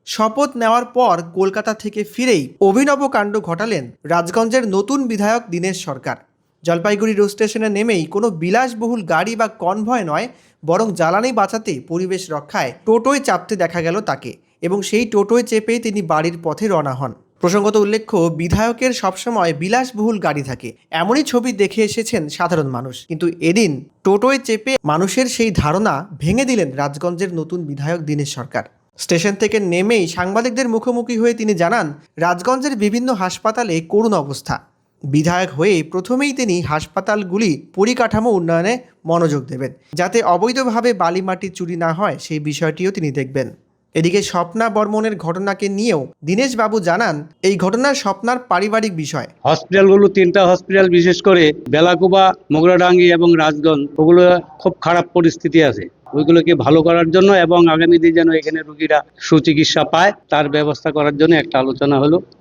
শপথ নেওয়ার পর কলকাতা থেকে ফিরেই অভিনব কাণ্ড ঘটালেন রাজগঞ্জের নতুন বিধায়ক দীনেশ সরকার। জলপাইগুড়ি রোড স্টেশনে নেমেই কোনো বিলাসবহুল গাড়ি বা কনভয় নয়, বরং জ্বালানি বাঁচাতে পরিবেশ রক্ষায় টোটোয় চাপতে দেখা গেল তাকে, এবং সেই টোটোয় চেপেই তিনি বাড়ির পথে রওনা হন। প্রসঙ্গত উল্লেখ্য, বিধায়কের সবসময় বিলাসবহুল গাড়ি থাকে, এমনই ছবি দেখে এসেছেন সাধারণ মানুষ। কিন্তু এদিন টোটোয় চেপে মানুষের সেই ধারণা ভেঙে দিলেন রাজগঞ্জের নতুন বিধায়ক দীনেশ সরকার। স্টেশন থেকে নেমেই সাংবাদিকদের মুখোমুখি হয়ে তিনি জানান, রাজগঞ্জের বিভিন্ন হাসপাতালে করুণ অবস্থা। বিধায়ক হয়ে প্রথমেই তিনি হাসপাতালগুলি পরিকাঠামো উন্নয়নে মনোযোগ দেবেন, যাতে অবৈধভাবে বালি মাটি চুরি না হয় সেই বিষয়টিও তিনি দেখবেন। এদিকে স্বপ্না বর্মনের ঘটনাকে নিয়েও দীনেশবাবু জানান, এই ঘটনা স্বপ্নার পারিবারিক বিষয়। হসপিটালগুলো, 3টা হসপিটাল, বিশেষ করে বেলাকুবা, মোগরাডাঙ্গি এবং রাজগঞ্জ, ওগুলো খুব খারাপ পরিস্থিতি আছে। ওইগুলোকে ভালো করার জন্য এবং আগামী দিনে যেন এখানে রোগীরা সুচিকিৎসা পায় তার ব্যবস্থা করার জন্য একটা আলোচনা হলো।